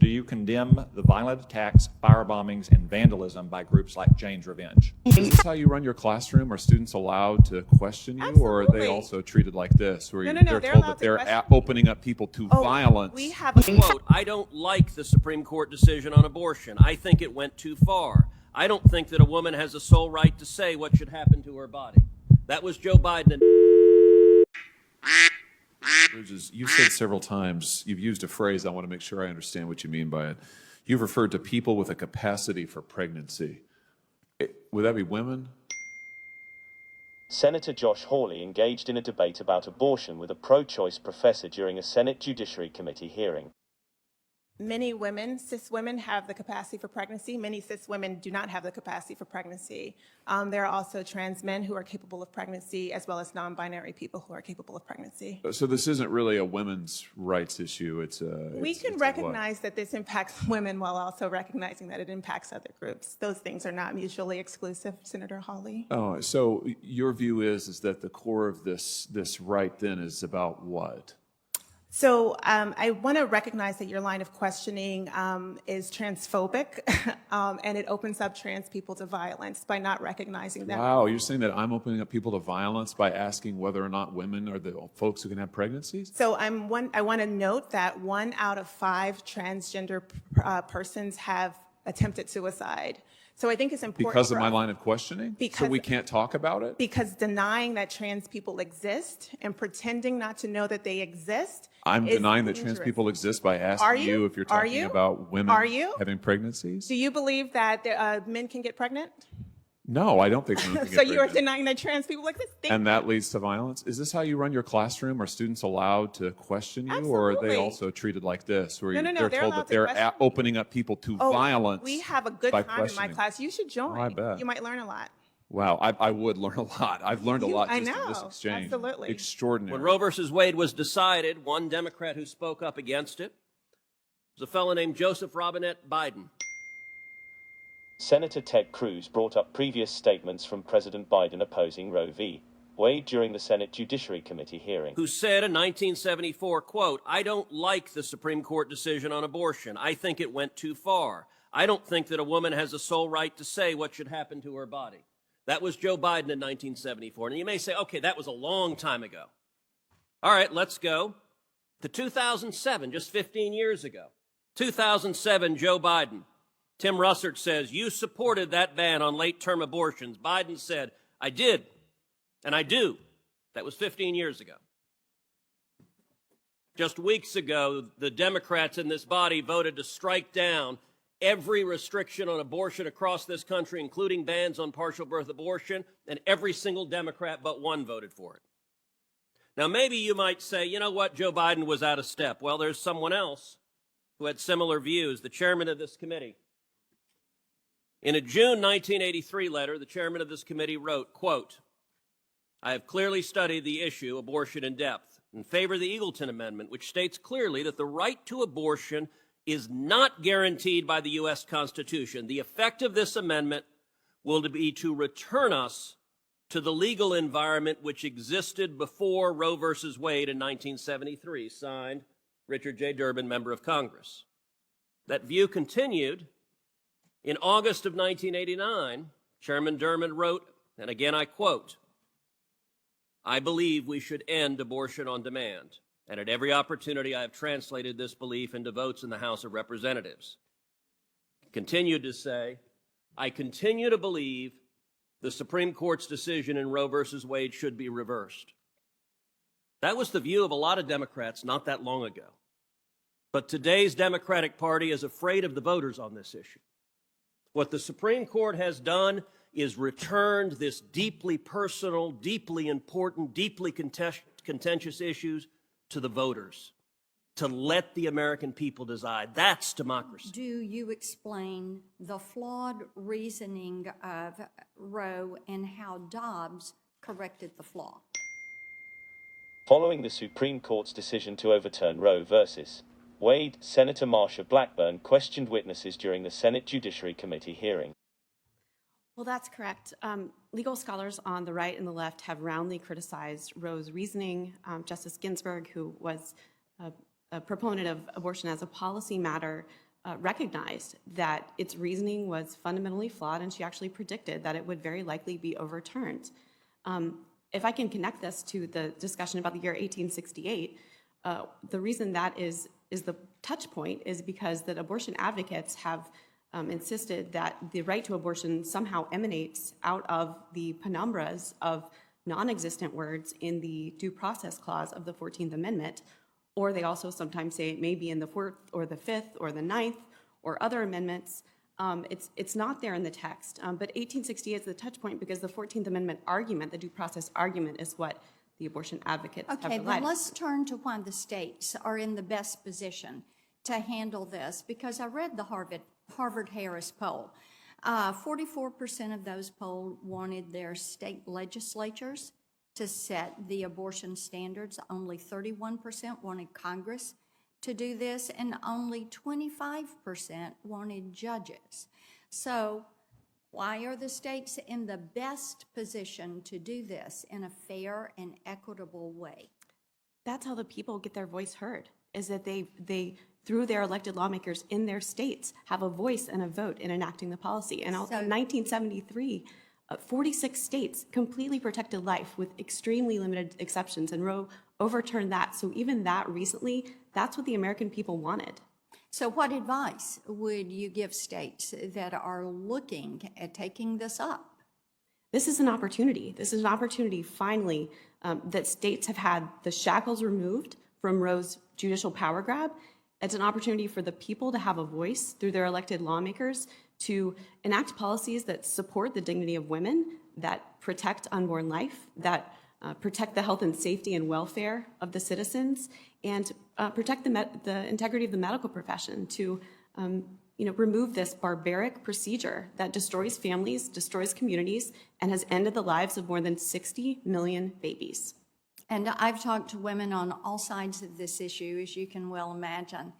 Do you condemn the violent attacks, firebombings, and vandalism by groups like Jane's Revenge? Is this how you run your classroom? Are students allowed to question you? Absolutely. Or are they also treated like this, where No, they're told allowed that they're to question. opening up people to violence? We have a Quote, I don't like the Supreme Court decision on abortion. I think it went too far. I don't think that a woman has a sole right to say what should happen to her body. That was Joe Biden. You've said several times, you've used a phrase, I want to make sure I understand what you mean by it. You've referred to people with a capacity for pregnancy. Would that be women? Senator Josh Hawley engaged in a debate about abortion with a pro-choice professor during a Senate Judiciary Committee hearing. Many women, cis women, have the capacity for pregnancy. Many cis women do not have the capacity for pregnancy. There are also trans men who are capable of pregnancy, as well as non-binary people who are capable of pregnancy. So this isn't really a women's rights issue. We can recognize that this impacts women while also recognizing that it impacts other groups. Those things are not mutually exclusive, Senator Hawley. Oh, so your view is that the core of this right then is about what? So I want to recognize that your line of questioning is transphobic, and it opens up trans people to violence by not recognizing that. Wow, you're saying that I'm opening up people to violence by asking whether or not women are the folks who can have pregnancies? So I want to note that 1 out of 5 transgender persons have attempted suicide. So I think it's important because of my line of questioning? So we can't talk about it? Because denying that trans people exist and pretending not to know that they exist. I'm denying that trans people exist by asking you if you're talking about women having pregnancies? Do you believe that men can get pregnant? No, I don't think women can get So pregnant. you are denying that trans people exist? And that leads to violence? Is this how you run your classroom? Are students allowed to question you? Absolutely. Or are they also treated like this, where No, they're told that they're opening up people to violence? We have a good by time in my class. You should join. Oh, I bet. You might learn a lot. Wow, I would learn a lot. I've learned a lot just in this exchange. Absolutely. Extraordinary. When Roe versus Wade was decided, one Democrat who spoke up against it was a fellow named Joseph Robinette Biden. Senator Ted Cruz brought up previous statements from President Biden opposing Roe v. Wade during the Senate Judiciary Committee hearing. Who said in 1974, quote, I don't like the Supreme Court decision on abortion. I think it went too far. I don't think that a woman has a sole right to say what should happen to her body. That was Joe Biden in 1974. And you may say, okay, that was a long time ago. All right, let's go to 2007, just 15 years ago. 2007, Joe Biden. Tim Russert says, you supported that ban on late-term abortions. Biden said, I did, and I do. That was 15 years ago. Just weeks ago, the Democrats in this body voted to strike down every restriction on abortion across this country, including bans on partial birth abortion, and every single Democrat but one voted for it. Now, maybe you might say, you know what, Joe Biden was out of step. Well, there's someone else who had similar views, the chairman of this committee. In a June 1983 letter, the chairman of this committee wrote, quote, I have clearly studied the issue, abortion in depth, in favor of the Eagleton Amendment, which states clearly that the right to abortion is not guaranteed by the U.S. Constitution. The effect of this amendment will be to return us to the legal environment which existed before Roe versus Wade in 1973, signed Richard J. Durbin, member of Congress. That view continued. In August of 1989, Chairman Durbin wrote, and again I quote, I believe we should end abortion on demand. And at every opportunity, I have translated this belief into votes in the House of Representatives. Continued to say, I continue to believe the Supreme Court's decision in Roe versus Wade should be reversed. That was the view of a lot of Democrats not that long ago. But today's Democratic Party is afraid of the voters on this issue. What the Supreme Court has done is returned this deeply personal, deeply important, deeply contentious issues to the voters, to let the American people decide. That's democracy. Do you explain the flawed reasoning of Roe and how Dobbs corrected the flaw? Following the Supreme Court's decision to overturn Roe versus Wade, Senator Marsha Blackburn questioned witnesses during the Senate Judiciary Committee hearing. Well, that's correct. Legal scholars on the right and the left have roundly criticized Roe's reasoning. Justice Ginsburg, who was a proponent of abortion as a policy matter, recognized that its reasoning was fundamentally flawed, and she actually predicted that it would very likely be overturned. If I can connect this to the discussion about the year 1868, the reason that is the touch point is because that abortion advocates have insisted that the right to abortion somehow emanates out of the penumbras of non-existent words in the Due Process Clause of the 14th Amendment, or they also sometimes say it may be in the 4th or the 5th or the 9th or other amendments. It's not there in the text, but 1868 is the touch point because the 14th Amendment argument, the due process argument, is what the abortion advocates have Okay, relied then on. let's turn to why the states are in the best position to handle this, because I read the Harvard-Harris poll. 44% of those polled wanted their state legislatures to set the abortion standards. Only 31% wanted Congress to do this, and only 25% wanted judges. So why are the states in the best position to do this in a fair and equitable way? That's how the people get their voice heard, is that they through their elected lawmakers in their states, have a voice and a vote in enacting the policy. And also in 1973, 46 states completely protected life with extremely limited exceptions, and Roe overturned that. So even that recently, that's what the American people wanted. So what advice would you give states that are looking at taking this up? This is an opportunity. This is an opportunity finally that states have had the shackles removed from Roe's judicial power grab. It's an opportunity for the people to have a voice through their elected lawmakers to enact policies that support the dignity of women, that protect unborn life, that protect the health and safety and welfare of the citizens, and protect the integrity of the medical profession, to remove this barbaric procedure that destroys families, destroys communities, and has ended the lives of more than 60 million babies. And I've talked to women on all sides of this issue, as you can well imagine.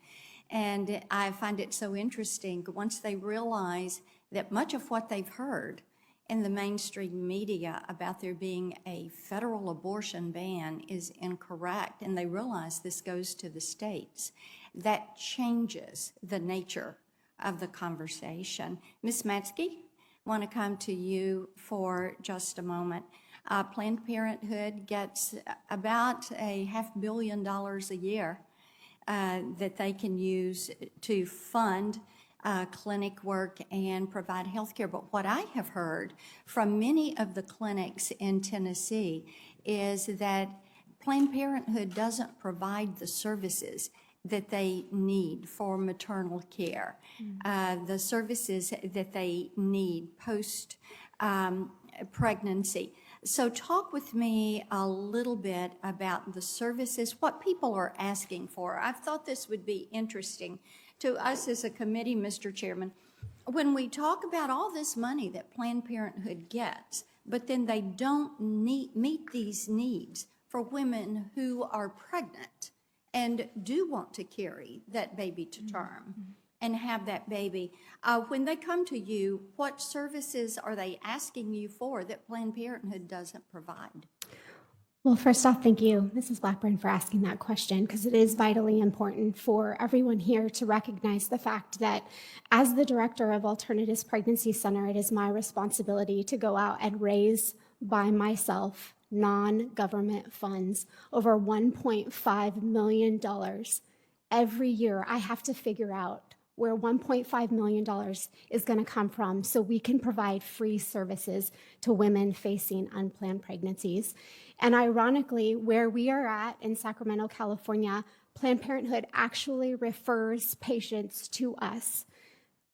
And I find it so interesting once they realize that much of what they've heard in the mainstream media about there being a federal abortion ban is incorrect, and they realize this goes to the states, that changes the nature of the conversation. Ms. Matzke, I want to come to you for just a moment. Planned Parenthood gets about $500 million a year that they can use to fund clinic work and provide health care. But what I have heard from many of the clinics in Tennessee is that Planned Parenthood doesn't provide the services that they need for maternal care, the services that they need post pregnancy. So talk with me a little bit about the services, what people are asking for. I thought this would be interesting to us as a committee, Mr. Chairman. When we talk about all this money that Planned Parenthood gets, but then they don't meet these needs for women who are pregnant and do want to carry that baby to term and have that baby. When they come to you, what services are they asking you for that Planned Parenthood doesn't provide? Well, first off, thank you, Mrs. Blackburn, for asking that question, because it is vitally important for everyone here to recognize the fact that as the director of Alternatives Pregnancy Center, it is my responsibility to go out and raise by myself non-government funds over $1.5 million. Every year, I have to figure out where $1.5 million is going to come from so we can provide free services to women facing unplanned pregnancies. And ironically, where we are at in Sacramento, California, Planned Parenthood actually refers patients to us.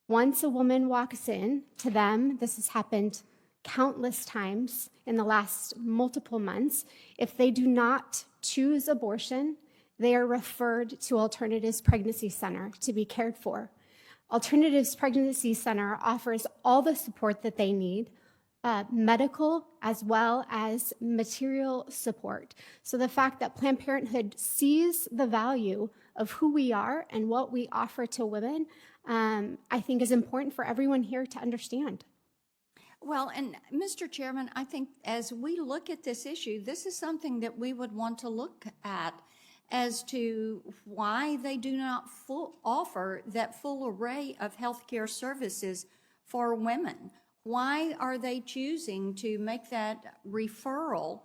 Once a woman walks in to them, this has happened countless times in the last multiple months, if they do not choose abortion, they are referred to Alternatives Pregnancy Center to be cared for. Alternatives Pregnancy Center offers all the support that they need, medical as well as material support. So the fact that Planned Parenthood sees the value of who we are and what we offer to women, I think is important for everyone here to understand. Well, and Mr. Chairman, I think as we look at this issue, this is something that we would want to look at as to why they do not offer that full array of healthcare services for women. Why are they choosing to make that referral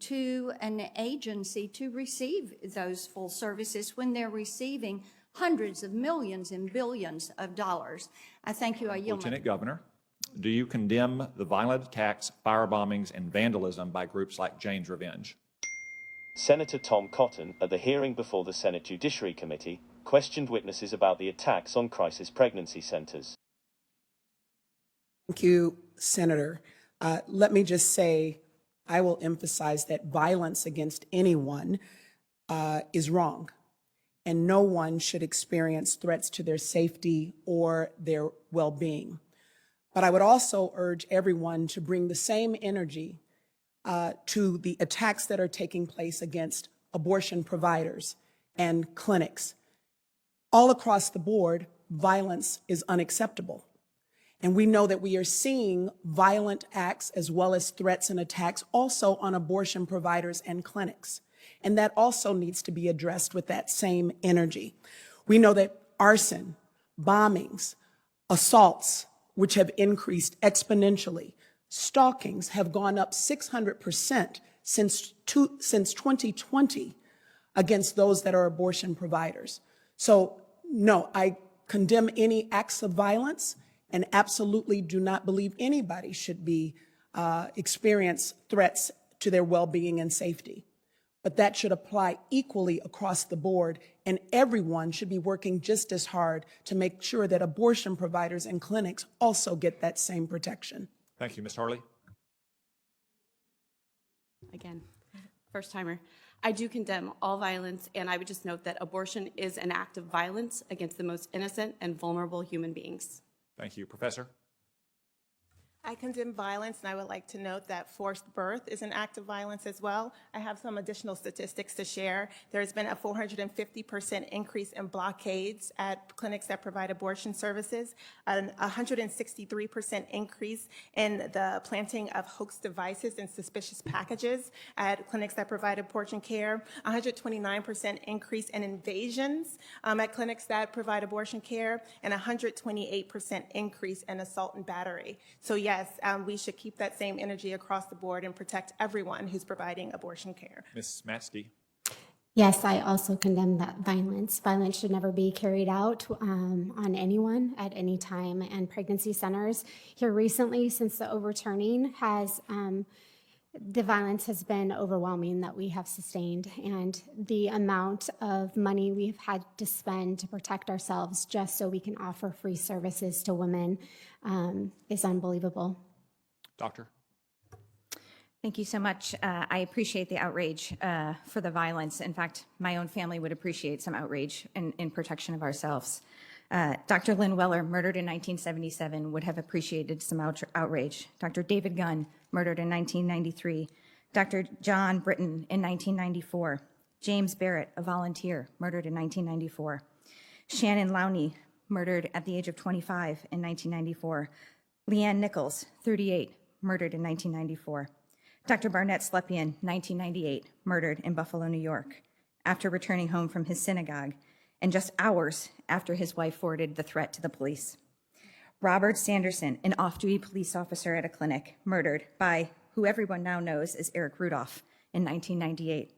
to an agency to receive those full services when they're receiving hundreds of millions and billions of dollars? I thank you. I yield my Lieutenant Governor, do you condemn the violent attacks, firebombings, and vandalism by groups like Jane's Revenge? Senator Tom Cotton, at the hearing before the Senate Judiciary Committee, questioned witnesses about the attacks on crisis pregnancy centers. Thank you, Senator. Let me just say, I will emphasize that violence against anyone is wrong, and no one should experience threats to their safety or their well-being. But I would also urge everyone to bring the same energy to the attacks that are taking place against abortion providers and clinics. All across the board, violence is unacceptable. And we know that we are seeing violent acts as well as threats and attacks also on abortion providers and clinics. And that also needs to be addressed with that same energy. We know that arson, bombings, assaults, which have increased exponentially, stalkings have gone up 600% since 2020 against those that are abortion providers. So no, I condemn any acts of violence and absolutely do not believe anybody should be experience threats to their well-being and safety. But that should apply equally across the board, and everyone should be working just as hard to make sure that abortion providers and clinics also get that same protection. Thank you, Ms. Harley. Again, first timer. I do condemn all violence, and I would just note that abortion is an act of violence against the most innocent and vulnerable human beings. Thank you. Professor? I condemn violence, and I would like to note that forced birth is an act of violence as well. I have some additional statistics to share. There's been a 450% increase in blockades at clinics that provide abortion services, a 163% increase in the planting of hoax devices and suspicious packages at clinics that provide abortion care, 129% increase in invasions at clinics that provide abortion care, and 128% increase in assault and battery. So yes, we should keep that same energy across the board and protect everyone who's providing abortion care. Ms. Matsky? Yes, I also condemn that violence. Violence should never be carried out on anyone at any time. And pregnancy centers here recently, since the overturning, the violence has been overwhelming that we have sustained. And the amount of money we've had to spend to protect ourselves just so we can offer free services to women is unbelievable. Doctor? Thank you so much. I appreciate the outrage for the violence. In fact, my own family would appreciate some outrage in protection of ourselves. Dr. Lynn Weller, murdered in 1977, would have appreciated some outrage. Dr. David Gunn, murdered in 1993. Dr. John Britton in 1994. James Barrett, a volunteer, murdered in 1994. Shannon Lowney, murdered at the age of 25 in 1994. Leanne Nichols, 38, murdered in 1994. Dr. Barnett Slepian, 1998, murdered in Buffalo, New York, after returning home from his synagogue, and just hours after his wife forwarded the threat to the police. Robert Sanderson, an off-duty police officer at a clinic, murdered by who everyone now knows as Eric Rudolph in 1998.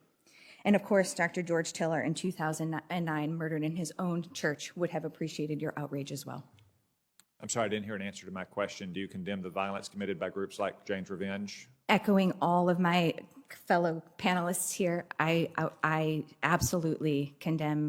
And of course, Dr. George Tiller in 2009, murdered in his own church, would have appreciated your outrage as well. I'm sorry, I didn't hear an answer to my question. Do you condemn the violence committed by groups like Jane's Revenge? Echoing all of my fellow panelists here, I absolutely condemn